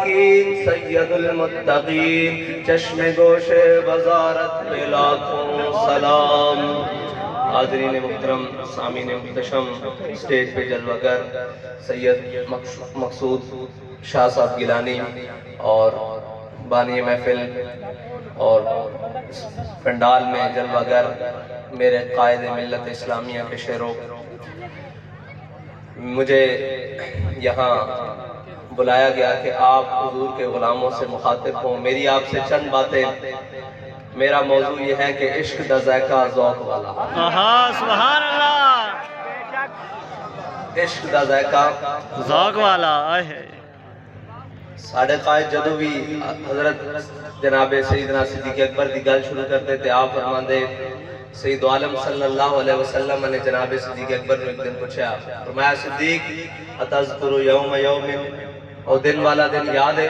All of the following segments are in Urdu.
الصالحین سید المتقین چشم گوش وزارت پہ لاکھوں سلام۔ حاضرین محترم، سامعین محتشم، اسٹیج پہ جلوہ گر سید مقصود شاہ صاحب گیلانی اور بانی محفل اور پنڈال میں جلوہ گر میرے قائد ملت اسلامیہ کے شیروں، مجھے یہاں بلایا گیا کہ آپ حضور کے غلاموں سے مخاطب ہوں۔ میری آپ سے چند باتیں، میرا موضوع یہ ہے کہ عشق دا ذائقہ ذوق والا۔ سبحان اللہ۔ عشق دا ذائقہ ذوق والا۔ ساڑھے قائد جدو بھی حضرت جناب سیدنا صدیق اکبر دی گل شروع کرتے تھے، آپ فرماندے سید عالم صلی اللہ علیہ وسلم نے جناب صدیق اکبر نے ایک دن پوچھا، فرمایا صدیق اتذکر یوم او دن والا دن یاد ہے؟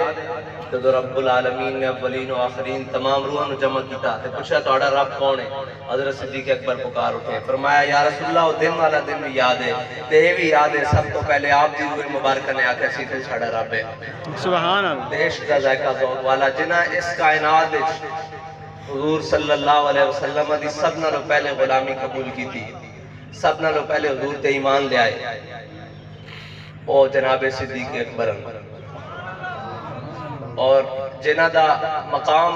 تو رب العالمین نے اولین و آخرین تمام روحوں جمع کیتا تے پوچھا توڑا رب کون ہے؟ حضرت صدیق اکبر پکار اٹھے، فرمایا یا رسول اللہ او دن والا دن بھی یاد ہے تے یہ بھی یاد ہے سب تو پہلے آپ دی روح مبارکہ نے آکھا سی تے ساڑا رب ہے۔ سبحان اللہ۔ عشق دا ذائقہ ذوق والا جنہاں اس کائنات حضور صلی اللہ علیہ وسلم دی سب نالوں پہلے غلامی قبول کی تھی، سب نالوں پہلے حضور تے ایمان لے آئے، او جناب صدیق اکبر اور جنہ دا مقام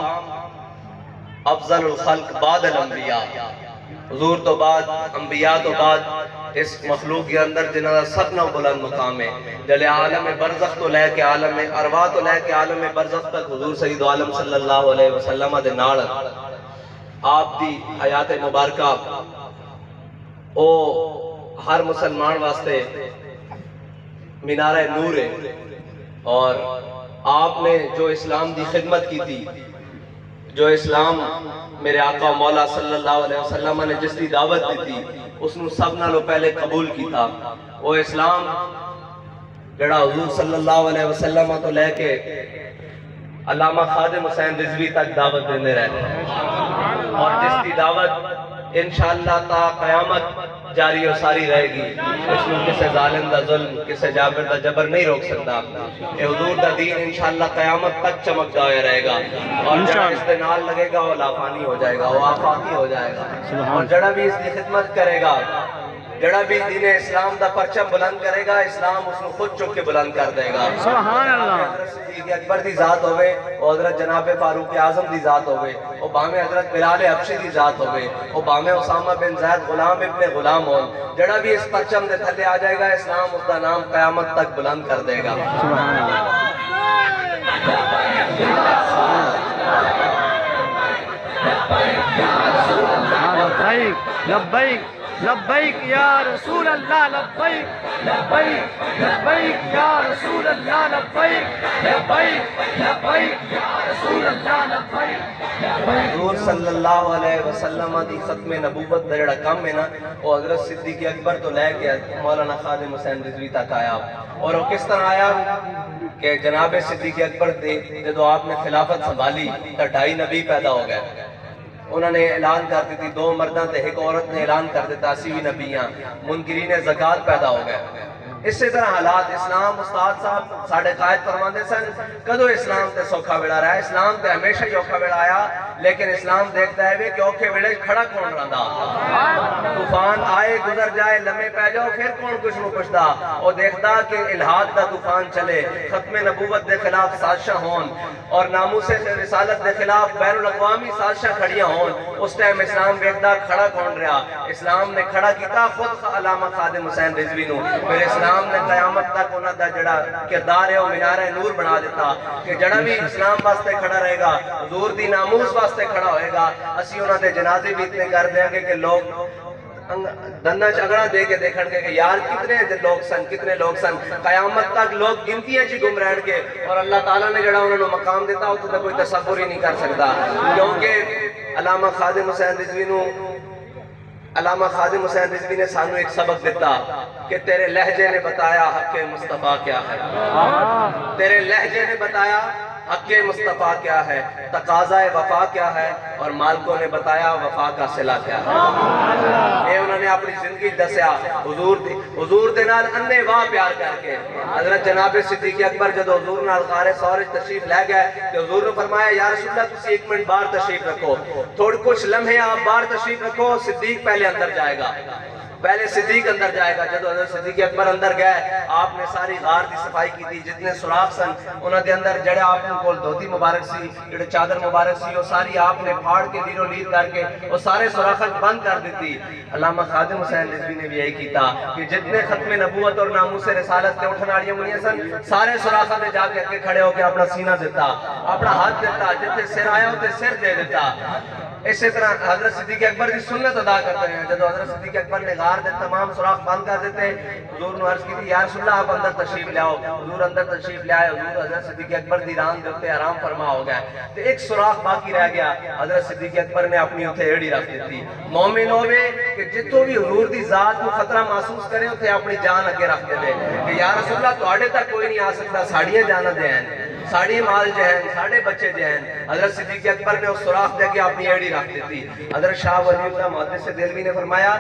افضل الخلق بعد الانبیاء، حضور تو بعد، انبیاء تو بعد، اس مخلوق کے اندر جنہ دا سب نو بلند مقام ہے، جلے عالم برزخ تو لے کے عالم ارواح تو لے کے عالم برزخ تک حضور سید عالم صلی اللہ علیہ وسلم دے نال آپ دی حیات مبارکہ او ہر مسلمان واسطے مینار نور ہے، اور آپ نے جو اسلام دی خدمت کی تھی، جو اسلام میرے آقا مولا صلی اللہ علیہ وسلم نے جس دی دعوت دی تھی اس نے سب نالوں پہلے قبول کی تھا، وہ اسلام جڑا حضور صلی اللہ علیہ وسلم تو لے کے علامہ خادم حسین رضوی تک دعوت دینے رہے، اور جس دی دعوت انشاءاللہ تا قیامت جاری و ساری رہے گی، اس میں کسے ظالم دا ظلم، کسے جابر دا جبر نہیں روک سکتا۔ اے حضور دا دین انشاءاللہ قیامت تک چمک جائے رہے گا، اور جڑا اس دے نال لگے گا وہ لافانی ہو جائے گا، وہ آفاقی ہو جائے گا، اور جڑا بھی اس کی خدمت کرے گا، جڑا بھی دین اسلام دا پرچم بلند کرے گا، اسلام اس کو خود چک کے بلند کر دے گا۔ سبحان اللہ۔ حضرت صدیق اکبر دی ذات ہوئے، اور حضرت جناب فاروق اعظم دی ذات ہوئے، اور بامے حضرت بلال حبشی دی ذات ہوئے، اور بامے اسامہ بن زید غلام ابن غلام ہون، جڑا بھی اس پرچم دے تھلے آ جائے گا، اسلام اس دا نام قیامت تک بلند کر دے گا۔ سبحان اللہ۔ لبیک لبیک لبیک یا رسول اللہ، لبیک لبیک لبیک یا رسول اللہ، لبیک لبیک لبیک یا رسول اللہ، لبیک۔ حضور صلی اللہ علیہ وسلم دی ختم نبوت دا جڑا کم ہے نا، وہ حضرت صدیق اکبر تو لے کے مولانا خادم حسین رضوی تک آیا، اور وہ کس طرح آیا کہ جناب صدیق اکبر دے جدو آپ نے خلافت سنبھالی تو 2.5 نبی پیدا ہو گئے، انہوں نے اعلان کر دی تھی 2 مرداں تے ایک عورت نے اعلان کر دیتا 80 نبیاں، منکرین زکوٰۃ پیدا ہو گئے۔ اسی طرح حالات اسلام استاد صاحب ساڑھے قائد فرماندے سن کدو اسلام تے سوکھا ویڑا رہا ہے، اسلام تے ہمیشہ ہی اوکھا ویڑا آیا، لیکن اسلام دیکھتا ہے کہ اوکھے ویڑے کھڑا کون رہندا، طوفان آئے گزر جائے لمحے پہ جاؤ پھر کون کچھ نو پچھدا، وہ دیکھتا کہ الہاد دا طوفان چلے، ختم نبوت دے خلاف سازشاں ہون اور ناموس رسالت دے خلاف بین الاقوامی سازشاں کھڑیاں ہون، اس ٹائم اسلام دیکھتا کھڑا کون رہا، اسلام نے کھڑا کیتا خود علامہ خادم حسین رضوی نو، پھر اسلام نے قیامت تک انہاں دا جڑا کردار ہے وہ مینار نور بنا دیتا کہ جڑا بھی اسلام واسطے کھڑا رہے گا، حضور دی ناموس واسطے کھڑا ہوئے گا، اسی انہاں دے جنازے بھی اتنے کر دیں گے کہ لوگ دنہ چگڑا دے کے دیکھن گے کہ یار کتنے لوگ سن، قیامت تک لوگ گنتیاں چی گم رہن گے، اور اللہ تعالیٰ نے جڑا انہوں نے مقام دیتا ہو تو کوئی تصور ہی نہیں کر سکتا، کیونکہ علامہ خادم حسین رضوی نو علامہ خادم حسین رضوی نے سانو ایک سبق دیتا کہ تیرے لہجے نے بتایا حق مصطفیٰ کیا ہے، تیرے لہجے نے بتایا حق مصطفیٰ کیا ہے، تقاضا وفا کیا ہے، اور مالکوں نے بتایا وفا کا صلہ کیا ہے۔ یہ انہوں نے اپنی زندگی دسیا حضور دے نال انے واہ پیار کر کے۔ حضرت جناب صدیق اکبر جدو حضور نال غار سورج تشریف لے گئے تو حضور نے فرمایا یا رسول اللہ تسی 1 منٹ باہر تشریف رکھو، تھوڑے کچھ لمحے آپ باہر تشریف رکھو، صدیق پہلے اندر جائے گا، پہلے صدیق اندر جائے گا۔ جدو حضرت صدیق اکبر اندر گئے آپ نے ساری غار دی صفائی کی تھی، جتنے سوراخ سن انہاں دے اندر جڑے آپ کو دھوتی مبارک سی، جڑے چادر مبارک سی، وہ ساری آپ نے پھاڑ کے دیرو لیر کر کے وہ سارے سوراخ بند کر دیتی۔ علامہ خادم حسین رضوی نے بھی یہی کیتا کہ جتنے ختم نبوت اور ناموس رسالت کے اٹھن والیاں ہوئیں سن سارے سوراخاں دے جا کے اگے کھڑے ہو کے اپنا سینہ دیتا، اپنا ہاتھ دیتا، جتنے سر آیا ہوتے سر دے دیتا۔ اسی طرح حضرت صدیق اکبر کی سنت ادا کرتے ہیں۔ جب حضرت صدیق اکبر نے غار دے تمام سوراخ بند کر دیتے، حضور نے عرض کی تھی یا رسول اللہ آپ اندر تشریف لے آؤ۔ حضور اندر تشریف لے آئے، حضور حضرت صدیق اکبر دی ران دے اوتے آرام فرما ہو گئے تو ایک سوراخ باقی رہ گیا۔ حضرت صدیق اکبر نے اپنی اوتے ایڑی رکھ دیتی۔ مومن ہوے کہ جتوں بھی حضور دی ذات کو خطرہ محسوس کرے اوتے اپنی جان اگے رکھ دے کہ یا رسول اللہ تواڈے تک کوئی نہیں آ سکتا، ساڑیاں جاناں دے ہیں، ساڑی مال جہن، ساڑے بچے جہن۔ حضرت صدیق اکبر نے اس سوراخ دے کے اپنی ایڑی رکھ دیتی۔ حضرت شاہ ولی اللہ محدث دہلوی نے فرمایا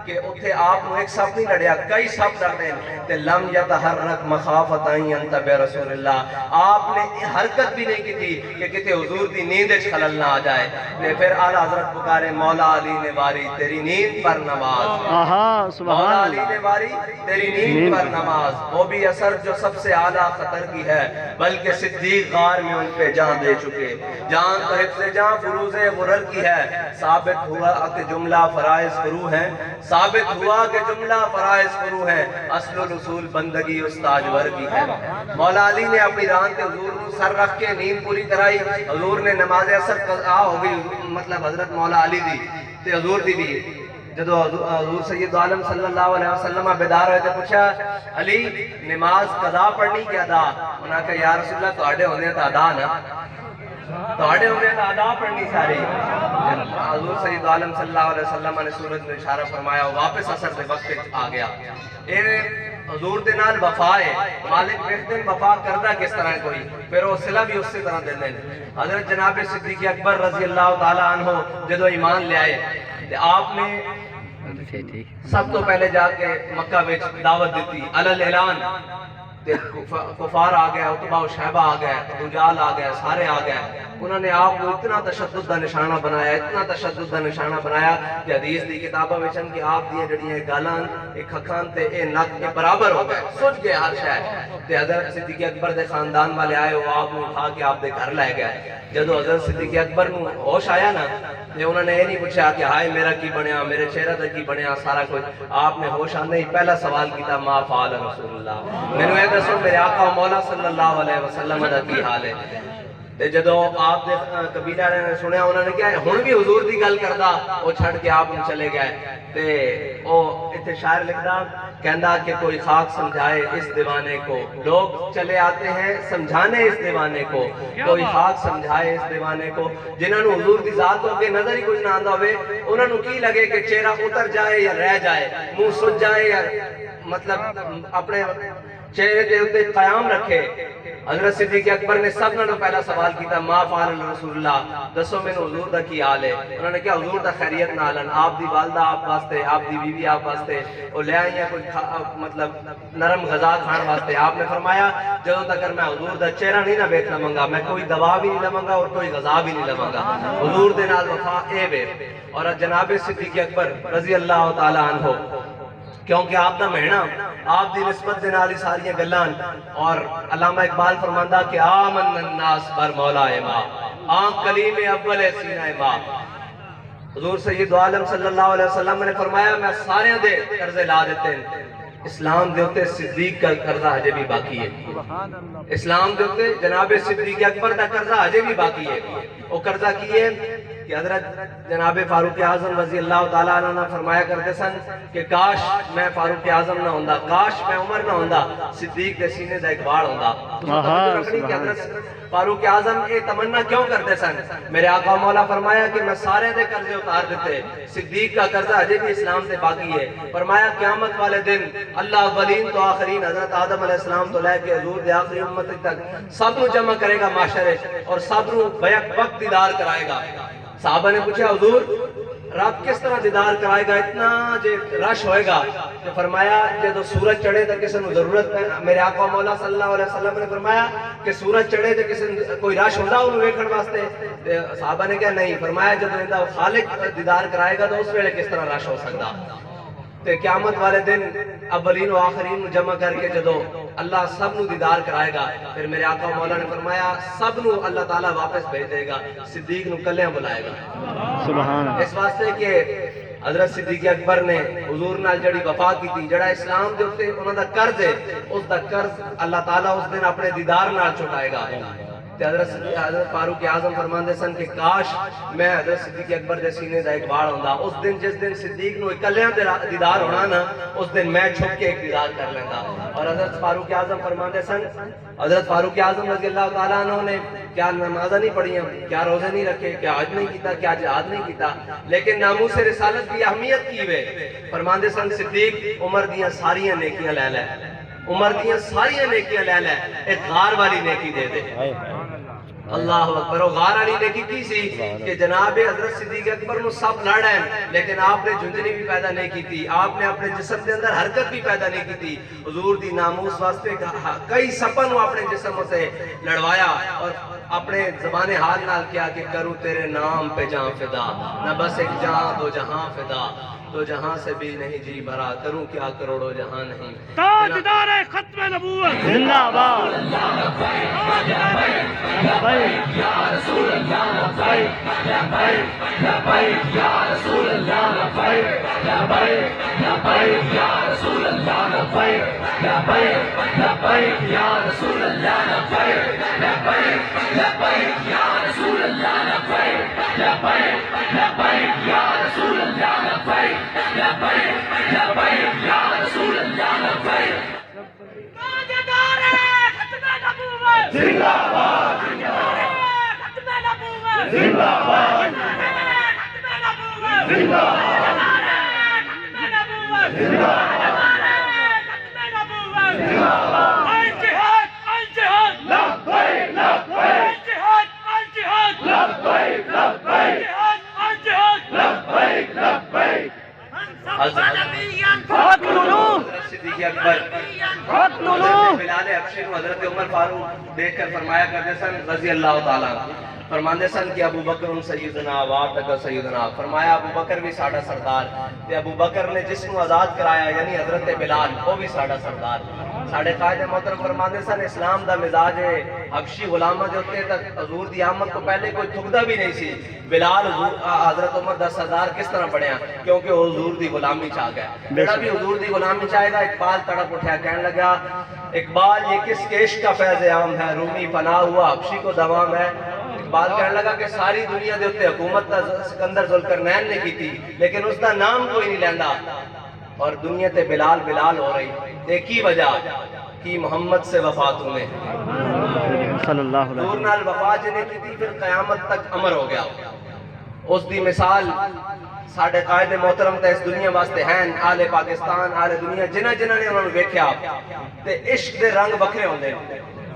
کہ اتھے آپ کو ایک سب نہیں لڑیا، کئی سب لڑ دیں تے لم یتحرک مخافت ان ینتبہ رسول اللہ، آپ نے حرکت بھی نہیں کی تھی کہ کتے حضور دی نیند اچھ خلل نہ آ جائے۔ پھر اعلیٰ حضرت پکارے مولا علی نے واری تیری نیند پر نماز، مولا علی نے واری تیری نیند پر نماز، وہ بھی اثر جو سب سے اعلیٰ خطر کی ہے، بلکہ صدیق غار میں ان پہ جان دے چکے، جان تو حفظ جان فروز غرر کی ہے۔ ثابت ہوا کہ جملہ فرائض فرو ہیں، ثابت ہوا کہ جملہ فرائض فرو ہیں، اصل الاصول بندگی استاجور کی ہے۔ مولا علی نے اپنی ران کے حضور کو سر رکھ کے نیند پوری کرائی، حضور نے نماز اثر قضا ہو گئی، مطلب حضرت مولا علی دی تے حضور دی بھی جدو حضور سید عالم صلی اللہ علیہ وسلم بیدار ہوئے تھے پوچھا علی نماز قضا پڑھنی کیا ادا؟ انہاں کہا یا رسول اللہ تواڈے ہوندے تا ادا نا، تواڈے ہوندے تا ادا پڑھنی ساری۔ حضور سید عالم صلی اللہ علیہ وسلم نے سورج میں اشارہ فرمایا واپس اثر دے وقت آ گیا۔ اے حضور دے نال وفا ہے، مالک ویکھدن وفا کردا کس طرح کوئی، پھر وہ صلہ بھی اسی طرح دے دیں۔ حضرت جناب صدیق اکبر رضی اللہ تعالی عنہ جدو ایمان لے آئے تے آپ نے سب تو پہلے جا کے مکہ وچ دعوت دیتی علل اعلان، کفار آ گئے، عتبہ و شیبہ آ گئے، رجال آ گئے، سارے آ گئے۔ انہوں نے آپ کو اتنا تشدد دا نشانہ بنایا، اتنا تشدد دا نشانہ بنایا کہ حدیث دی کتابہ وچن کہ آپ دی جڑیاں گالاں ایک کھکھان تے اے نک کے برابر ہو گئے، سوچ گئے ہر شے تے حضرت صدیق اکبر دے خاندان والے آئے، وہ آپ کو اٹھا کے آپ دے گھر لے گئے۔ جدو حضرت صدیق اکبر نو ہوش آیا نا تے انہوں نے یہ نہیں پوچھا کہ ہائے میرا کی بنیا، میرے چہرہ تے کی بنیا، سارا کچھ آپ نے ہوش آنے ہی پہلا سوال کیتا ما فعل رسول اللہ، میں نے دسو میرے آقا و مولا صلی اللہ علیہ وسلم دا کی حال ہے۔ تے جدو آپ دے قبیلہ نے سنیا انہوں نے کیا ہن بھی حضور دی گل کردا، وہ چھڑ کے آپ ان چلے گئے تے او اتنے شاعر لکھدا کہندا کہ کوئی خاک سمجھائے اس دیوانے کو، لوگ چلے آتے ہیں سمجھانے اس دیوانے کو، کوئی خاک سمجھائے اس دیوانے کو۔ جنہوں نے حضور دی ذات ہو کے نظر ہی کچھ نہ آندا ہوئے انہوں نے کی لگے کہ چہرہ اتر جائے یا رہ جائے، منہ سج جائے یا مطلب اپنے چہرے دے اوتے قیام رکھے۔ حضرت صدیق اکبر نے سب نے پہلا سوال کیتا ما فعل رسول اللہ، دسو میں حضور دا کی حال ہے۔ انہوں نے کہا حضور دا خیریت نالن، آپ دی والدہ آپ واسطے، آپ دی بیوی آپ واسطے اور لے آئی ہیں کوئی مطلب نرم غذا کھان واسطے۔ آپ نے فرمایا جدوں تک میں حضور دا چہرہ نہیں نہ ویکھ لواں گا میں کوئی دوا بھی نہیں لواں گا اور کوئی غذا بھی نہیں لواں گا۔ حضور دے نال وفا اے وے۔ اور جناب صدیق اکبر رضی اللہ تعالی عنہ کیونکہ آپ دا مہینہ آپ دی نسبت دے نال ساری گلان، اور علامہ اقبال فرماندا کہ آمن الناس بر مولا ماں، آنکھ کلیم اول سینہ ماں۔ حضور سید عالم صلی اللہ علیہ وسلم نے فرمایا میں سارے دے قرضے لا دیتے ہیں، اسلام دے ہوتے صدیق کا قرضہ ہجے بھی باقی ہے، اسلام دے ہوتے جناب صدیق اکبر دا قرضہ ہجے بھی باقی ہے۔ وہ قرضہ کیے کہ حضرت جناب فاروق اعظم رضی اللہ تعالیٰ عنہ فرمایا کرتے سن کہ کاش میں فاروق اعظم نہ ہوندا، کاش میں عمر نہ ہوندا، صدیق دے سینے دا اقبال ہوندا۔ کہ حضرت فاروق اعظم یہ تمنا کیوں کرتے سن؟ میرے آقا مولا فرمایا کہ میں سارے دے قرضے اتار دیتے، صدیق کا قرضہ اجے بھی اسلام سے باقی ہے۔ فرمایا قیامت والے دن اللہ اولین تو آخرین، حضرت آدم علیہ السلام تو لے کے حضور دے آخری امت تک سب نو جمع کرے گا معاشرے اور سب نو بیک وقت دیدار کرائے گا۔ صحابہ نے پوچھا حضور رب کس طرح دیدار کرائے گا، اتنا جے رش ہوئے گا؟ تو فرمایا جدو سورج چڑھے تو کسی نو ضرورت ہے، میرے آقا مولا صلی اللہ علیہ وسلم نے فرمایا کہ سورج چڑھے تو کسی کوئی رش ہوتا انہوں ویکھن واسطے؟ صحابہ نے کہا نہیں۔ فرمایا جدو اندا خالق دیدار کرائے گا تو اس ویلے کس طرح رش ہو سکتا؟ تے قیامت والے دن اولین و آخرین جمع کر کے جدو اللہ سب نو دیدار کرائے گا، پھر میرے آقا مولا نے فرمایا سب نو اللہ تعالیٰ واپس بھیج دے گا، صدیق نو کلیاں بلائے گا۔ سبحان اس واسطے کہ حضرت صدیق اکبر نے حضور نال جڑی وفا کی تھی، جڑا اسلام دے اوتے انہاں دا قرض ہے، اس دا قرض اللہ تعالیٰ اس دن اپنے دیدار نال چکائے گا۔ حضرت فاروق اعظم فرماندے سن کہ کاش میں حضرت صدیق اکبر دے سینے دا اقبال ہوندا، اس دن جس دن صدیق نو اکلیاں دیدار ہونا نا، اس دن میں چھپ کے ایک دیدار کر لیندا۔ اور حضرت فاروق اعظم فرماندے سن، حضرت فاروق اعظم رضی اللہ تعالیٰ عنہ نے کیا نمازیں نہیں پڑھیاں، کیا روزے نہیں رکھے، کیا حج نہیں کیتا، کیا جہاد نہیں کیتا، لیکن ناموس رسالت کی اہمیت کی وے۔ فرماندے سن صدیق عمر دیاں ساریاں نیکیاں لے لے، عمر دیاں ساریاں نیکیاں لے لے، ایک غار والی نیکی دے دے۔ اللہ اکبر۔ وہ غار والی نیکی کی سی کہ جناب حضرت صدیق اکبر نو سب لڑ ہیں، لیکن آپ نے جھنجھنی بھی پیدا نہیں کی تھی، آپ نے اپنے جسم کے اندر حرکت بھی پیدا نہیں کی تھی۔ حضور دی ناموس واسطے کئی سپن نو اپنے جسم سے لڑوایا اور اپنے زبان حال نال کیا کہ کروں تیرے نام پہ جان فدا، نہ بس ایک جان دو جہاں فدا، تو جہاں سے بھی نہیں جی بھرا، کروں کیا کروڑوں جہاں نہیں۔ تاجدار ختم نبوت زندہ باد، لبیک یا رسول اللہ، لبیک لبیک لبیک یا رسول اللہ، لبیک لبیک لبیک یا رسول اللہ، لبیک لبیک لبیک یا رسول اللہ، لبیک لبیک لبیک یا رسول اللہ، لبیک لبیک لبیک یا رسول اللہ، لبیک لبیک لبیک یا رسول اللہ، لبیک۔ تاجدار ختم نبوت زندہ باد، ختم نبوت زندہ باد، ختم نبوت زندہ باد، ختم نبوت زندہ باد، ختم نبوت زندہ باد۔ الجہاد الجہاد لبیک لبیک، الجہاد الجہاد لبیک لبیک، الجہاد لبیک لبیک۔ فاقتلوہ صدیق اکبر فاقتلوہ، بلال حبشی کو حضرت عمر فاروق دیکھ کر فرمایا کرتے سن رضی اللہ تعالیٰ فرماندے سن کہ ابو بکر سیدنا واتق سیدنا، فرمایا ابو بکر بھی ساڑھا سردار تے ابو بکر نے جس کو آزاد کرایا یعنی حضرت بلال وہ بھی ساڑھا سردار۔ ساڑھے قائد محترم فرماندے سن اسلام دا مزاج ہے حبشی غلامہ جو ہوتے تک حضور دی آمد تو پہلے کوئی تھکدا بھی نہیں سی، بلال حضرت عمر دا سردار کس طرح پڑھیا کیونکہ وہ حضور دی غلامی چاہ گیا، بیڑا بھی حضور دی غلامی چاہے گا۔ اقبال تڑپ اٹھیا کہنے لگا اقبال یہ کس کیش کا فیض عام ہے، رومی فنا ہوا حبشی کو دوام ہے۔ اقبال کہنے لگا کہ ساری دنیا دے ہوتے حکومت تا سکندر ذوالقرنین نے کی تھی لیکن اس دا نام کوئی نہیں لیندا، اور دنیا تے بلال بلال ہو رہی، ایک ہی وجہ کی محمد سے وفات ہونے صلی اللہ علیہ دور نال وفا جنے کی تھی پھر قیامت تک امر ہو گیا۔ اس دی مثال ساڑھے قائد محترم تے اس دنیا واسطے ہیں، آل پاکستان آل دنیا جنہ جنہ نے انہوں نے ویکھیا تے عشق دے رنگ بکھرے ہوندے۔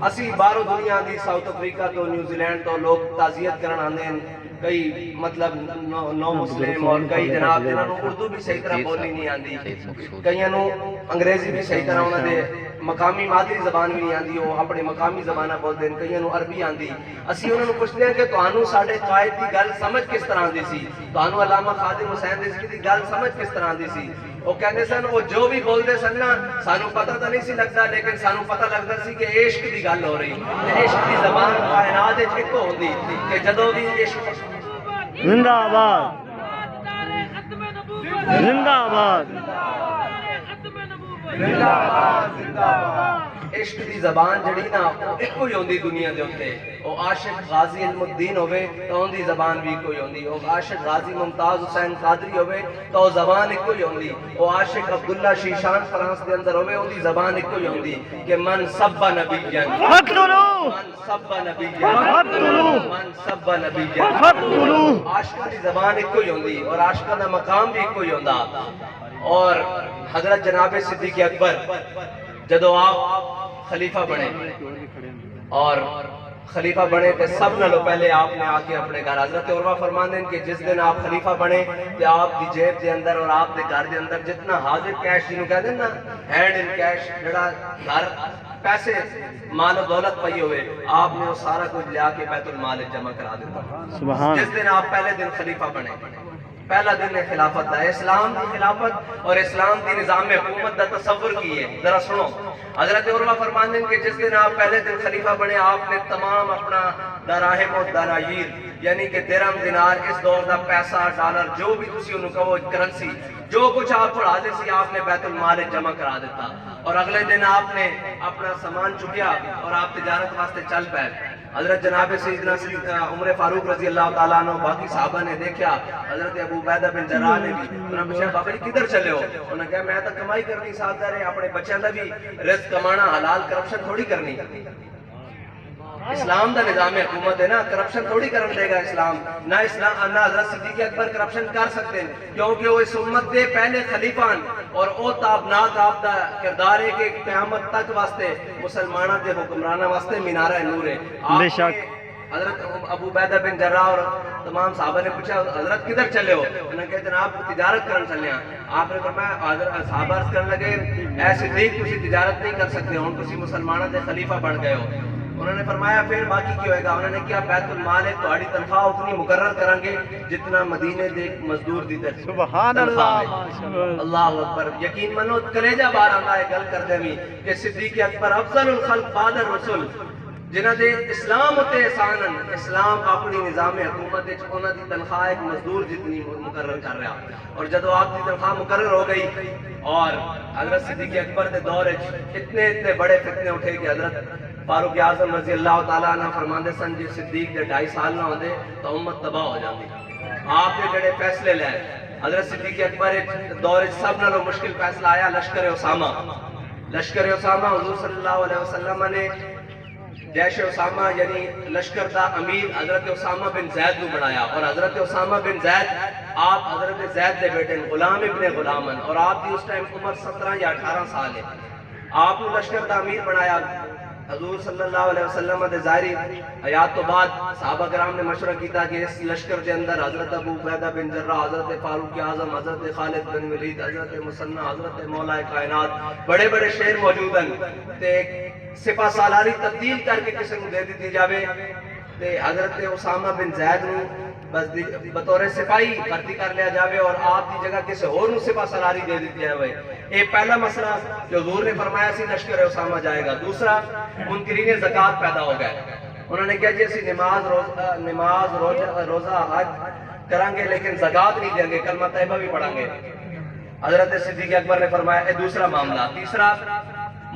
اسی بارو دنیا دی ساؤتھ افریقہ تو نیوزی لینڈ تو لوگ تعزیت کرن آندے ہیں، کئی مطلب نو مسلم اور کئی جناب جنہاں نو اردو بھی صحیح طرح بولنی نہیں آندی، کئیاں نو انگریزی بھی صحیح طرح انہاں دے مقامی مادری زبان بھی نہیں آندی، وہ اپنے مقامی زبانہ بولتے ہیں، کئیاں نو عربی آندی۔ اسی انہوں نے پوچھتے ہیں کہ توانو ساڑھے قائد دی گل سمجھ کس طرح آندی سی، توانو علامہ خادم حسین رضوی دی گل سمجھ کس طرح آندی سی؟ وہ کہنے سن وہ جو بھی بولتے سن نا سانو پتہ تو نہیں سی لگتا لیکن سانو پتہ لگتا سی کہ عشق دی گل ہو رہی، عشق دی زبان کائنات وچ ایک ہوندی کہ جدوں بھی عشق زندہ آباد، زندہ آباد، عشق دی زبان جڑی نا ایک ہی ہوندی دنیا دے اوتے، او عاشق غازی علم الدین ہوئے تو ان دی زبان بھی کوئی ہوندی، او عاشق غازی ممتاز حسین قادری ہوئے تو زبان ایک کوئی ہوندی، او عاشق عبداللہ شیشان فرانس دے اندر ہوئے ان دی زبان ایک کوئی ہوندی کہ من سب نبیًا فقتلوا من سب نبیًا فقتلوا من سب نبیًا، فقتلوا عاشقاں دی زبان ایک کوئی ہوندی اور عاشقاں دا مقام بھی ایک کوئی ہوندا۔ اور حضرت جناب صدیق اکبر جدو آپ خلیفہ بنے اور خلیفہ بنے تو سب نالو پہلے آپ نے آ کے اپنے گھر، حضرت عروہ فرماندے ہیں کہ جس دن آپ خلیفہ بنے تو آپ دی جیب دے اندر اور آپ دے گھر دے اندر جتنا حاضر کیش جنہوں کہہ دیں نا ہینڈ ان کیش جڑا گھر پیسے مال و دولت پئی ہوئے آپ نے وہ سارا کچھ لیا کے بیت المال جمع کرا دیتا۔ سبحان جس دن آپ پہلے دن خلیفہ بنے، پہلا دن ہے خلافت دا، اسلام دی خلافت اور اسلام دی نظام حکومت دا تصور کیے، ذرا سنو۔ حضرت عروہ فرماندے ہیں کہ جس دن آپ پہلے دن خلیفہ بنے آپ نے تمام اپنا دراہم و دنانیر یعنی کہ درہم دینار اس دور دا پیسہ ڈالر جو بھی تسی انہوں کہو کرنسی جو کچھ آپ کو حاضر سی آپ نے بیت المال جمع کرا دیتا، اور اگلے دن آپ نے اپنا سامان چکیا اور آپ تجارت واسطے چل پے۔ حضرت جناب سیدنا عمر فاروق رضی اللہ تعالیٰ عنہ باقی صحابہ نے دیکھا، حضرت ابو عبیدہ بن جراح نے بھی، انہوں نے پوچھا بابا جی کدھر چلے ہو؟ انہوں نے کہا میں تو کمائی کرنی ساتھ جا رہے اپنے بچوں کا بھی رزق کمانا حلال، کرپشن تھوڑی کرنی۔ اسلام دا نظام حکومت ہے نا، کرپشن تھوڑی کرن دے گا اسلام، نہ اسلام نہ حضرت صدیق اکبر کرپشن کر سکتے ہیں کیونکہ وہ اس امت دے پہلے خلیفہ اور او تابناک آپ دا کردار ہے کہ قیامت تک واسطے مسلمانہ دے حکمرانہ واسطے مینارہ نور ہے۔ بے شک حضرت ابو عبیدہ بن جراح اور تمام صحابہ نے پوچھا حضرت کدھر چلے ہو؟ انہوں نے کہا جناب تجارت کرن چلے ہیں۔ آپ نے فرمایا حضرت صحابہ عرض کرنے لگے اے صدیق تسی تجارت نہیں کر سکتے ہوں تسی مسلمانوں دے خلیفہ بن گئے ہو۔ انہوں نے فرمایا پھر باقی کی ہوئے گا؟ انہوں نے کیا بیت المال ہے تہاڈی تنخواہ اتنی مقرر کریں گے جتنا مدینے دے مزدور دی تنخواہ سبحان اللہ اللہ اکبر۔ یقین منو کلیجہ بار آندا ہے گل کردے میں کہ صدیق اکبر افضل الخلق بعد الرسل جنہاں دے اسلام تے احسانن اسلام اپنی نظام حکومت وچ انہاں دی تنخواہ ایک مزدور جتنی مقرر کر رہا، اور جدو آپ کی تنخواہ مقرر ہو گئی اور حضرت صدیق اکبر دے دور وچ اتنے بڑے فتنے اٹھے کہ حضرت فاروق اعظم رضی اللہ تعالیٰ عنہ فرماندے سن جی صدیق دے 2.5 سال نہ ہوندے تو امت تباہ ہو جاندی۔ آپ نے جڑے فیصلے لے حضرت صدیق اکبر دور سب نالوں مشکل فیصلہ آیا لشکر اسامہ۔ لشکر اسامہ حضور صلی اللہ علیہ وسلم نے جیش اسامہ یعنی لشکر دا امیر حضرت اسامہ بن زید کو بنایا، اور حضرت اسامہ بن زید آپ حضرت زید دے بیٹے غلام ابن غلامن، اور آپ کی اس ٹائم عمر 17 یا 18 سال ہے۔ آپ نے لشکر دا امیر بنایا۔ حضور صلی اللہ علیہ وسلم دے ظاہری حیات تو بعد صحابہ کرام نے مشورہ کیتا کہ اس لشکر دے اندر حضرت ابو عبیدہ بن جراح، حضرت فاروق اعظم، حضرت خالد بن ولید، حضرت مثنی، حضرت مولا کائنات بڑے بڑے شیر موجود ہیں تے سپہ سالاری تبدیل کر کے کسی کو دے دی جاوے تے حضرت اسامہ بن زید نو بس بطور سپاہی بھرتی کر لیا جاوے اور آپ کی جگہ کسی اور نو سپہ سالاری دے دی جاوے۔ یہ پہلا مسئلہ جو حضور نے فرمایا سی لشکر اسامہ جائے گا۔ دوسرا منکرین زکوٰۃ پیدا ہو گئے، انہوں نے کہا جی اسی نماز روزہ حج کریں گے لیکن زکوٰۃ نہیں دیں گے، کلمہ طیبہ بھی پڑھیں گے۔ حضرت صدیق اکبر نے فرمایا یہ دوسرا معاملہ۔ تیسرا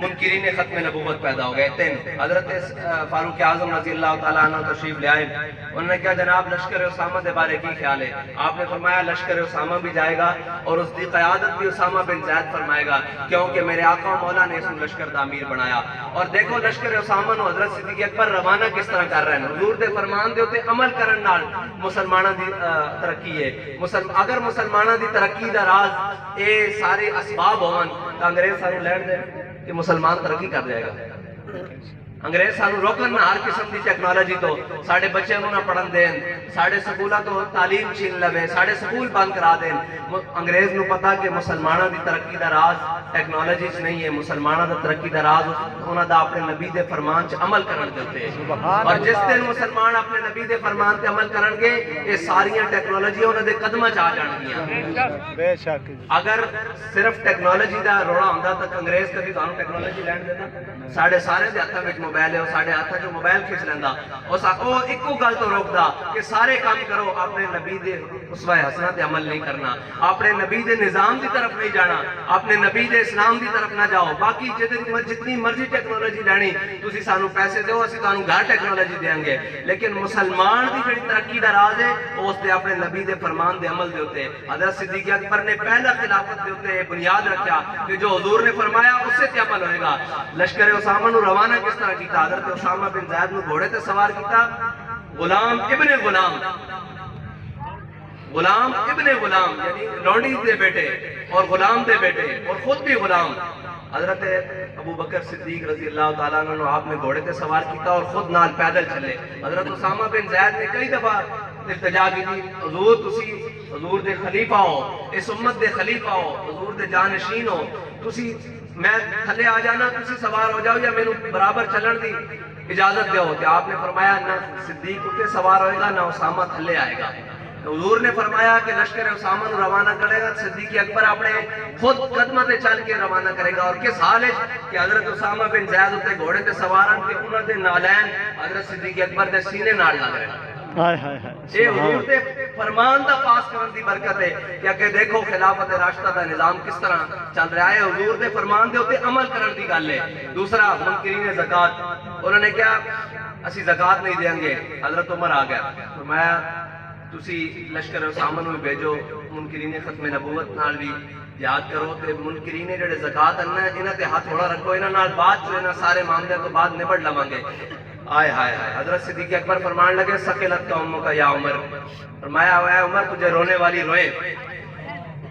منکرین ختم نبوت پیدا ہو گئے۔ تین حضرت فاروق اعظم رضی اللہ تعالیٰ عنہ تشریف لے آئے، انہوں نے کہا جناب لشکر اسامہ کے بارے کی خیال ہے؟ آپ نے فرمایا لشکر اسامہ بھی جائے گا اور اس کی قیادت بھی اسامہ بن زید فرمائے گا کیونکہ میرے آقا مولا نے اس لشکر کا امیر بنایا۔ اور دیکھو لشکر اسامہ نو حضرت صدیق اکبر روانہ کس طرح کر رہے ہیں، حضور دے فرمان دے ہوتے عمل کرن نال مسلمانوں دی ترقی ہے۔ اگر مسلمانوں دی ترقی دا راز اے سارے اسباب ہون تو انگریز سانو لین دے کہ مسلمان ترقی کر جائے گا۔ انگریز سانو روکن نہ ہر قسم کی ٹیکنالوجی تو ساڑھے بچے انہوں نہ پڑھن دین، ساڑھے سکولہ تو تعلیم چھین لوے، ساڑھے سکول بند کرا دین۔ انگریز نو پتا کہ مسلمانہ دی ترقی دا راز ٹیکنالوجی چ نہیں ہے، مسلمانہ دا ترقی دا راز انہوں دا اپنے نبی دے فرمان چ عمل کرن دیتے ہیں۔ اور جس دن مسلمان اپنے نبی دے فرمان تے عمل کرن گے یہ ساریاں ٹیکنالوجی انہوں دے قدمہ چاہ جان گیا۔ بے شک اگر صرف ٹیکنالوجی دا روڑا ہوندا تک انگریز کبھی تانوں ٹیکنالوجی لین دینا؟ ساڑھے سارے دے ہتھاں وچ موبائل ہے وہ ساڑھے ہاتھ جو موبائل کھینچ لینا وہ ایکو گل تو روکدا کہ سارے کام کرو اپنے نبی دے اسوہ حسنہ تے عمل نہیں کرنا اپنے نبی دے نظام دی طرف نہیں جانا اپنے نبی دے اسلام دی طرف نہ جاؤ باقی جتنی مرضی ٹیکنالوجی لینی تسی سانو پیسے دیو اسی تانوں گھر ٹیکنالوجی دیاں گے لیکن مسلمان دی جڑی ترقی دا راز ہے وہ اس تے اپنے نبی دے فرمان دے عمل دے ہوتے حضرت صدیق اکبر نے پہلا خلافت دے ہوتے بنیاد رکھا کہ جو حضور نے فرمایا اس سے تے عمل ہوئے گا لشکر اسامہ نو روانہ کس طرح کیتا حضرت اسامہ بن زید نو گھوڑے تے سوار کیتا غلام ابن غلام غلام ابن غلام یعنی لونڈی دے بیٹے اور غلام دے بیٹے اور خود بھی غلام حضرت ابو بکر صدیق رضی اللہ تعالیٰ عنہ آپ نے گھوڑے تے سوار کیتا اور خود نال پیدل چلے حضرت اسامہ بن زید نے کئی دفعہ التجا کی تھی حضور تسی حضور دے خلیفہ ہو اس امت دے خلیفہ ہو حضور دے جانشین ہو تسی میں تھلے آ جانا تسی سوار ہو جاؤ یا میرے برابر چلن دی اجازت دیو کہ آپ نے فرمایا نہ صدیق اٹھے سوار ہوئے گا نہ اسامہ تھلے آئے گا حضور نے فرمایا کہ لشکر اسامہ نو روانہ کرے گا صدیق اکبر اپنے خود قدمہ تے چل کے روانہ کرے گا اور کس حال ہے کہ حضرت اسامہ بن زید اتے گھوڑے تے سوارن کے انہاں دے نالین حضرت صدیق اکبر دے سینے نال لگ رہے یہ حضور دے فرمان دا پاس کرن دی برکت ہے کہ دیکھو خلافت راشدہ دا نظام کس طرح چل رہا ہے حضور دے فرمان دے ہوتے عمل کرن دی گل ہے دوسرا منکرین زکات انہوں نے کیا اسی زکات نہیں دیں گے حضرت عمر آ گیا فرمایا تسی لشکر اسامہ نو بھیجو منکرین ختم نبوت نال بھی یاد کرو تے منکرین جڑے زکات انہاں تے ہاتھ تھوڑا رکھو انہاں نال بات جو انہاں سارے معاملے تو بعد نبڑ لواں گے آئے ہائے ہائے حضرت صدیق اکبر فرمان لگے ثقلت قومک یا عمر فرمایا اے عمر تجھے رونے والی روئے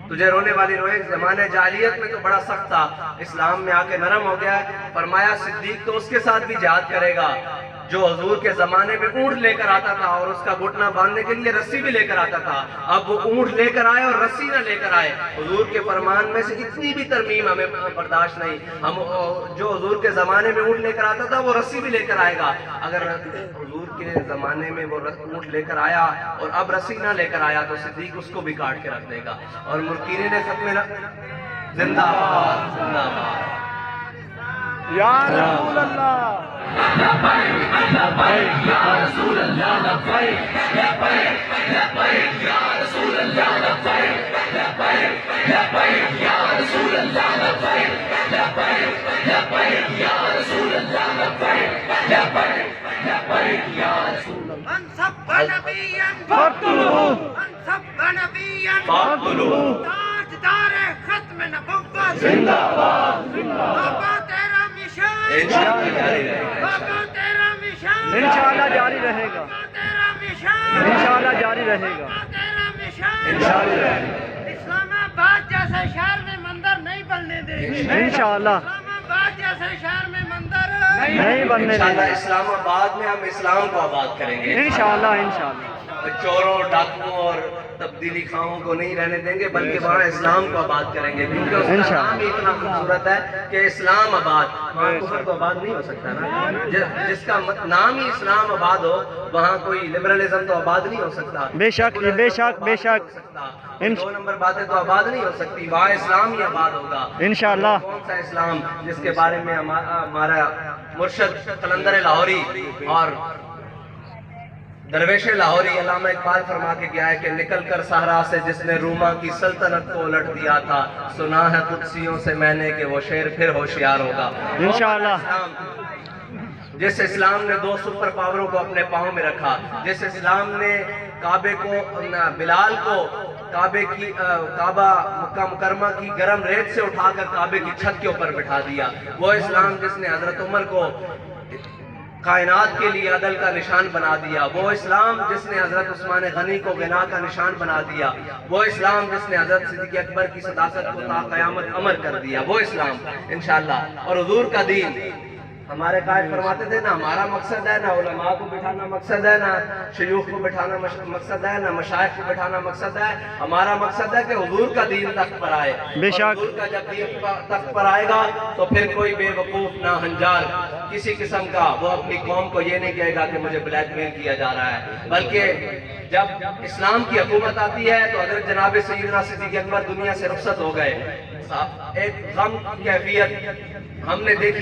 تجھے رونے والی روئے زمانے جاہلیت میں تو بڑا سخت تھا اسلام میں آ کے نرم ہو گیا فرمایا صدیق تو اس کے ساتھ بھی جہاد کرے گا جو حضور کے زمانے میں اونٹ لے کر آتا تھا اور اس کا گھٹنا باندھنے کے لیے رسی بھی لے کر آتا تھا اب وہ اونٹ لے کر آئے اور رسی نہ لے کر آئے حضور کے فرمان میں سے اتنی بھی ترمیم ہمیں برداشت نہیں ہم جو حضور کے زمانے میں اونٹ لے کر آتا تھا وہ رسی بھی لے کر آئے گا اگر حضور کے زمانے میں وہ اونٹ لے کر آیا اور اب رسی نہ لے کر آیا تو صدیق اس کو بھی کاٹ کے رکھ دے گا اور منکرین نے ختم زندہ آباد زندہ آباد یا رسول اللہ لبیک یا رسول اللہ لبیک لبیک لبیک یا رسول اللہ لبیک لبیک لبیک یا رسول اللہ لبیک لبیک لبیک یا رسول اللہ لبیک لبیک لبیک یا رسول اللہ من سب نبیاً فاقتلوہ من سب نبیاً فاقتلوہ تاجدار ختم نبوت زندہ آباد زندہ آباد بابا تیرا مشان انشاءاللہ جاری رہے گا بابا تیرا مشان انشاءاللہ جاری رہے گا بابا تیرا مشان انشاءاللہ جاری رہے گا بابا تیرا مشان انشاءاللہ اسلام آباد جیسے شہر میں مندر نہیں بننے دیں گے انشاءاللہ اسلام آباد جیسے شہر میں مندر نہیں بننے دیں انشاءاللہ گے اسلام آباد میں ہم اسلام کو آباد کریں گے انشاءاللہ انشاءاللہ چوروں ڈاکوؤں اور تبدیلی خواہوں کو نہیں رہنے دیں گے بلکہ وہاں اسلام کو آباد کریں گے کیونکہ اس کا نام ہی اتنا خوبصورت ہے کہ اسلام آباد وہاں کفر تو آباد نہیں ہو سکتا نا جس کا نام ہی اسلام آباد ہو وہاں کوئی لبرلزم تو آباد نہیں ہو سکتا بے شک بے شک بے شک دو نمبر باتیں تو آباد نہیں ہو سکتی وہاں اسلام ہی آباد ہوگا انشاءاللہ کون سا اسلام جس کے بارے میں ہمارا مرشد قلندر لاہوری اور درویش لاہوری علامہ اقبال فرما کے گیا ہے کہ نکل کر صحرا سے جس نے روما کی سلطنت کو الٹ دیا تھا سنا ہے قدسیوں سے میں نے کہ وہ شیر پھر ہوشیار ہوگا انشاءاللہ جس اسلام نے دو سپر پاوروں کو اپنے پاؤں میں رکھا جس اسلام نے کعبے کو بلال کو کعبہ مکہ مکرمہ کی گرم ریت سے اٹھا کر کعبے کی چھت کے اوپر بٹھا دیا وہ اسلام جس نے حضرت عمر کو کائنات کے لیے عدل کا نشان بنا دیا وہ اسلام جس نے حضرت عثمان غنی کو غنا کا نشان بنا دیا وہ اسلام جس نے حضرت صدیق اکبر کی صداقت کو تا قیامت امر کر دیا وہ اسلام انشاءاللہ اور حضور کا دین ہمارے قائد فرماتے تھے نہ ہمارا مقصد ہے نہ علماء کو بٹھانا مقصد ہے نہ شیوخ کو بٹھانا مقصد ہے نہ مشائخ کو بٹھانا مقصد ہے ہمارا مقصد ہے کہ حضور کا دین تخت پر آئے بے شک حضور کا جب دین تخت پر آئے گا تو پھر کوئی بے وقوف نہ ہنجار کسی قسم کا وہ اپنی قوم کو یہ نہیں کہے گا کہ مجھے بلیک میل کیا جا رہا ہے بلکہ جب اسلام کی حکومت آتی ہے تو حضرت جناب سیدنا صدیق اکبر دنیا سے رخصت ہو گئے ایک غم کی کیفیت ہم نے دیکھ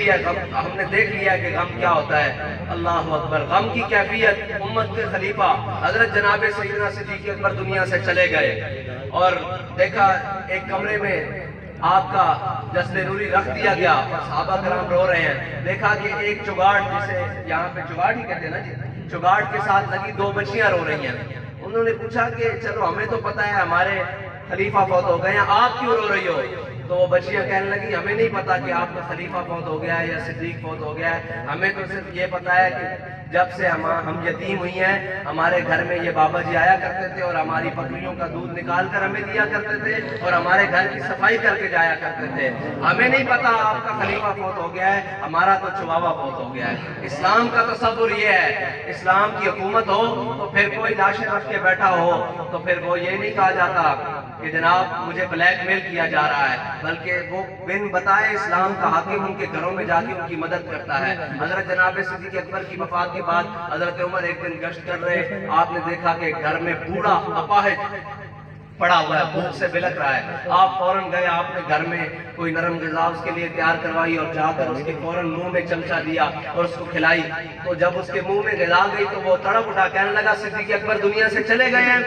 لیا کہ غم کیا ہوتا ہے. اللہ اکبر. غم کی کیفیت. امت کے خلیفہ حضرت جناب سیدنا صدیق اکبر دنیا سے چلے گئے اور دیکھا ایک کمرے میں آپ کا جسد نوری رکھ دیا گیا اور صحابہ کرام رو رہے ہیں. دیکھا کہ ایک چگاڑ، جسے یہاں پہ چگاڑ ہی کہتے ہیں نا جی، چگاڑ کے ساتھ لگی 2 بچیاں رو رہی ہیں. انہوں نے پوچھا کہ چلو ہمیں تو پتہ ہے ہمارے خلیفہ فوت ہو گئے ہیں، آپ کیوں رو رہی ہو؟ تو وہ بچیاں کہنے لگی ہمیں نہیں پتا کہ آپ کا خلیفہ فوت ہو گیا ہے یا صدیق فوت ہو گیا ہے، ہمیں تو صرف یہ پتا ہے کہ جب سے ہم یتیم ہوئی ہیں ہمارے گھر میں یہ بابا جی آیا کرتے تھے اور ہماری بکریوں کا دودھ نکال کر ہمیں دیا کرتے تھے اور ہمارے گھر کی صفائی کر کے جایا کرتے تھے. ہمیں نہیں پتا آپ کا خلیفہ فوت ہو گیا ہے، ہمارا تو چواوا فوت ہو گیا ہے. اسلام کا تصور یہ ہے، اسلام کی حکومت ہو تو پھر کوئی لاشیں رکھ کے بیٹھا ہو تو پھر وہ یہ نہیں کہا جاتا کہ جناب مجھے بلیک میل کیا جا رہا ہے، بلکہ وہ بن بتائے اسلام کا حاکم ان کے گھروں میں جا کے ان کی مدد کرتا ہے. حضرت جناب صدیق اکبر کی وفات کے بعد حضرت عمر ایک دن گشت کر رہے، آپ نے دیکھا کہ گھر میں بوڑھا اپاہج پڑا ہوا ہے، بھوک سے بلک رہا ہے. آپ فوراً گئے، آپ نے گھر میں کوئی نرم غذا اس کے لیے تیار کروائی اور جا کر اس کے فوراً منہ میں چمچہ دیا اور اس کو کھلائی. تو جب اس کے منہ میں غذا گئی تو وہ تڑپ اٹھا، کہنے لگا صدیق اکبر دنیا سے چلے گئے ہیں.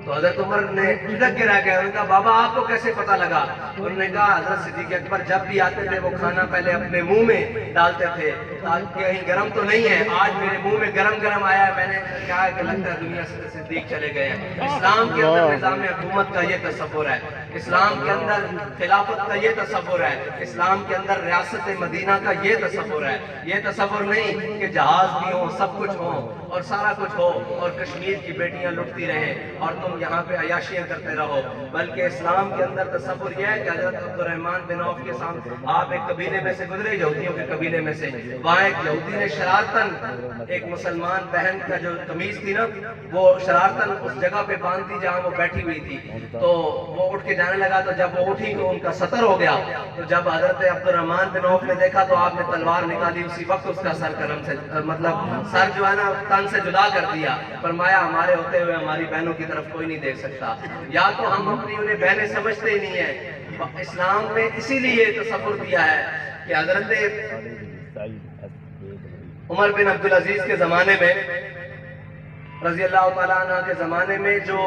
تو حضرت عمر نے جھٹک کے رہ گئے. انہوں نے کہا بابا آپ کو کیسے پتا لگا؟ انہوں نے کہا حضرت صدیق اکبر جب بھی آتے تھے وہ کھانا پہلے اپنے منہ میں ڈالتے تھے تاکہ کہیں گرم تو نہیں ہے. آج میرے منہ میں گرم آیا ہے، میں نے کہا کہ لگتا ہے دنیا سے صدیق چلے گئے ہیں. اسلام کے اندر نظام حکومت کا یہ تصور ہے، اسلام کے اندر خلافت کا یہ تصور ہے، اسلام کے اندر ریاست مدینہ کا یہ تصور ہے. یہ تصور نہیں کہ جہاز بھی ہو، سب کچھ ہو اور سارا کچھ ہو اور کشمیر کی بیٹیاں لٹتی رہیں اور تم یہاں پہ عیاشیاں کرتے رہو. بلکہ اسلام کے اندر تصور یہ ہے کہ حضرت عبد الرحمن بن عوف کے سامنے آپ ایک قبیلے میں سے گزرے، یہودیوں کے قبیلے میں سے، وہاں ایک یہودی نے شرارتاً ایک مسلمان بہن کا جو قمیض تھی نا وہ شرارتاً اس جگہ پہ باندھ دی جہاں وہ بیٹھی ہوئی تھی. تو وہ اٹھ کے جانے لگا، تو جب وہ اٹھی تو ان کا سطر ہو گیا. تو جب حضرت عبد الرحمن بن عوف نے دیکھا تو آپ نے تلوار نکالی، اسی وقت اس کا سر قلم سے مطلب سر جو ہے نا تن سے جدا کر دیا. فرمایا ہمارے ہوتے ہوئے ہماری بہنوں کی طرف کوئی نہیں دیکھ سکتا. یا تو ہم اپنی انہیں بہنیں سمجھتے ہی نہیں ہیں. اسلام نے اسی لیے تصور دیا ہے کہ حضرت عمر بن عبدالعزیز کے زمانے میں رضی اللہ تعالیٰ عنہ کے زمانے میں جو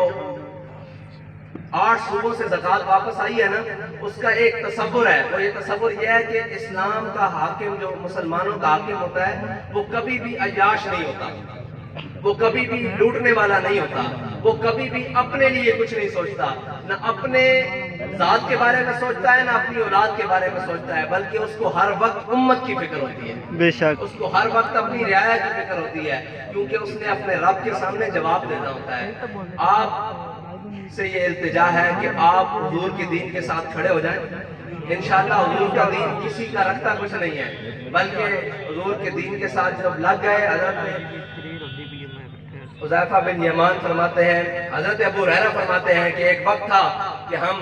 8 صوبوں سے زکوٰۃ واپس آئی ہے نا، اس کا ایک تصور ہے. اور یہ تصور یہ ہے کہ اسلام کا حاکم جو مسلمانوں کا حاکم ہوتا ہے وہ کبھی بھی عیاش نہیں ہوتا، وہ کبھی بھی لوٹنے والا نہیں ہوتا، وہ کبھی بھی اپنے لیے کچھ نہیں سوچتا، نہ اپنے ذات کے بارے میں سوچتا ہے نہ اپنی اولاد کے بارے میں سوچتا ہے، بلکہ اس کو ہر وقت امت کی فکر ہوتی ہے. بے شک اس کو ہر وقت اپنی رعایا کی فکر ہوتی ہے، کیونکہ اس نے اپنے رب کے سامنے جواب دینا ہوتا ہے. آپ سے یہ التجا ہے کہ آپ حضور کے دین کے ساتھ کھڑے ہو جائیں. انشاءاللہ حضور کا دین کسی کا رکھتا کچھ نہیں ہے، بلکہ حضور کے دین کے ساتھ جب لگ گئے. حضرت حذیفہ بن یمان فرماتے ہیں، حضرت ابو ہریرہ فرماتے ہیں کہ ایک وقت تھا کہ ہم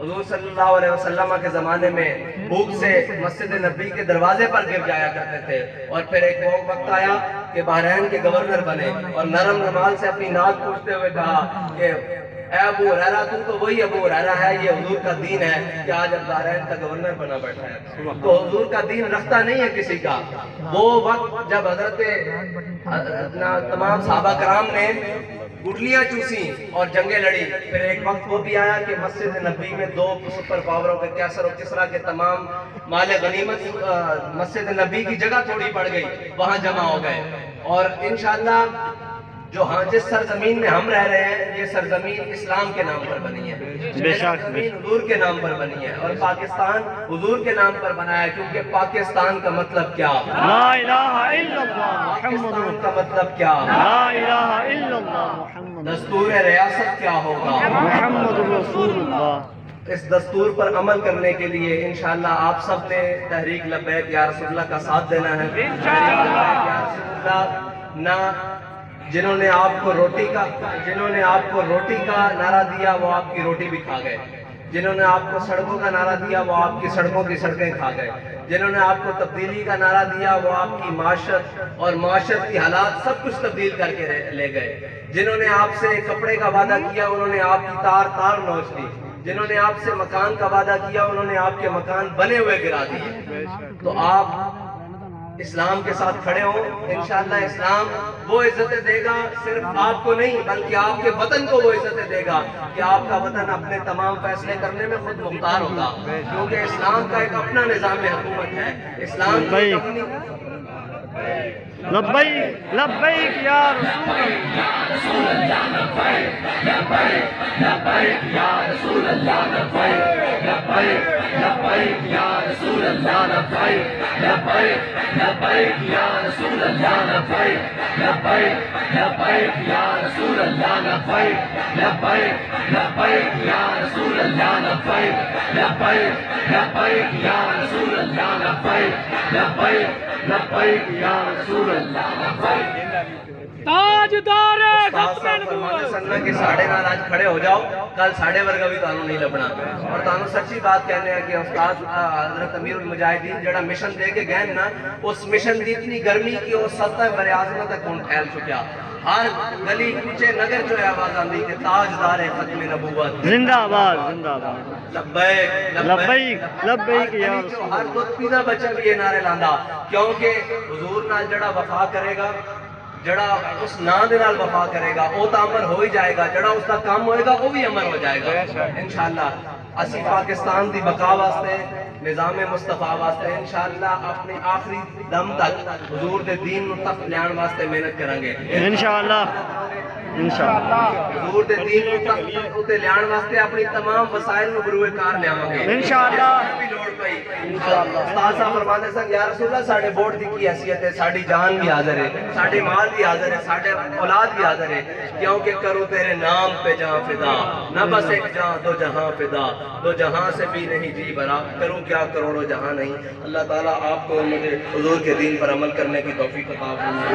حضور صلی اللہ علیہ وسلم کے زمانے میں بھوک سے مسجد نبی کے دروازے پر گر جایا کرتے تھے. اور پھر ایک وقت آیا کہ بحرین کے گورنر بنے اور نرم نمال سے اپنی ناک پوچھتے ہوئے کہا کہ اے ابو ہریرہ تو وہی ابو ہریرہ ہے، یہ حضور کا دین ہے کہ آج اب بحرین کا گورنر بنا بیٹھا ہے. تو حضور کا دین رکھتا نہیں ہے کسی کا. وہ وقت جب حضرت تمام صحابہ کرام نے گٹلیاں چوسی اور جنگیں لڑی، پھر ایک وقت وہ بھی آیا کہ مسجد نبی میں 2 سپر پاوروں کے کیسر و کسرا کے تمام مال غنیمت مسجد نبی کی جگہ تھوڑی پڑ گئی، وہاں جمع ہو گئے. اور انشاءاللہ جو جس سرزمین میں ہم رہ رہے ہیں یہ سرزمین اسلام کے نام پر بنی ہے، یہ سرزمین حضور کے نام پر بنی ہے اور پاکستان حضور کے نام پر بنا ہے. کیونکہ پاکستان کا مطلب کیا؟ لا الہ الا اللہ محمد پاکستان کا مطلب کیا؟ لا الہ الا اللہ محمد دستور ریاست کیا ہوگا؟ محمد رسول اللہ. اس دستور پر عمل کرنے کے لیے انشاءاللہ آپ سب نے تحریک لبیک یا رسول اللہ کا ساتھ دینا ہے. تحریک لبیک یا رسول اللہ نہ جنہوں نے آپ کو روٹی کا نعرہ دیا وہ آپ کی روٹی بھی کھا گئے، جنہوں نے آپ کو سڑکوں کا نعرہ دیا وہ آپ کی سڑکوں کی سڑکیں کھا گئے، جنہوں نے آپ کو تبدیلی کا نعرہ دیا وہ آپ کی معاشرت اور معاشرت کی حالات سب کچھ تبدیل کر کے لے گئے، جنہوں نے آپ سے کپڑے کا وعدہ کیا انہوں نے آپ کی تار نوچ دی، جنہوں نے آپ سے مکان کا وعدہ کیا انہوں نے آپ کے مکان بنے ہوئے گرا دیے. تو آپ اسلام کے ساتھ کھڑے ہوں، انشاءاللہ اسلام وہ عزتیں دے گا صرف آپ کو نہیں بلکہ آپ کے وطن کو وہ عزتیں دے گا کہ آپ کا وطن اپنے تمام فیصلے کرنے میں خود مختار ہوگا، کیونکہ اسلام کا ایک اپنا نظام حکومت ہے. اسلام کی ایک اپنی لبیک لبیک یا رسول اللہ. لبیک یا رسول اللہ لبیک لبیک یا رسول اللہ لبیک لبیک لبیک یا رسول اللہ لبیک لبیک لبیک یا رسول اللہ لبیک لبیک لبیک یا رسول اللہ لبیک لبیک لبیک یا رسول اللہ لبیک لبیک لبیک یا رسول اللہ لبیک. تاجدار استاد فرماتے سن کہ ساڑھے نال آج کھڑے ہو جاؤ، کل ساڑھے ورگا بھی تانوں نہیں لبنا. اور تانوں سچی بات کہنے ہیں کہ استاد حضرت امیر المجاہدین جڑا مشن دے کے گئے نا، اس مشن دی اتنی گرمی کہ وہ سطح بر اعظم تک پھیل چکیا. ہر گلی کوچے نگر جو ہے آواز آندی کہ تاجدار ختم نبوت زندہ آباد زندہ آباد. لبیک لبیک لبیک یا رسول اللہ. ہر دودھ پینا بچہ بھی یہ نعرے لاندا، کیونکہ حضور نال جڑا وفا کرے گا، جڑا اس نا دے نال وفا کرے گا وہ تو عمر ہو ہی جائے گا، جڑا اس کا کام ہوئے گا وہ بھی عمر ہو جائے گا انشاءاللہ. اسی پاکستان دی بقا واسطے، نظام مصطفیٰ واسطے انشاءاللہ اپنے آخری دم تک حضور دے دین نو تک لیان واسطے محنت کریں گے انشاءاللہ انشاءاللہ. حضور دے دین نو تک اتے لیان واسطے اپنی تمام وسائل نو بروئے کار لیاواں گے انشاءاللہ. بھی لوڑ پئی انشاءاللہ. استاد صاحب فرماتے سن یا رسول اللہ ساڈے بورڈ دی کی حیثیت ہے، ساڈی جان بھی حاضر ہے، ساڈے مال بھی حاضر ہے، ساڈے اولاد بھی حاضر ہے، کیونکہ کروں تیرے نام پہ جہاں فدا، نہ بس ایک جہاں دو جہاں فدا، دو جہاں سے بھی نہیں جی برا، کروں کیا کروڑوں جہاں نہیں. اللہ تعالیٰ آپ کو مجھے حضور کے دین پر عمل کرنے کی توفیق عطا فرمائے.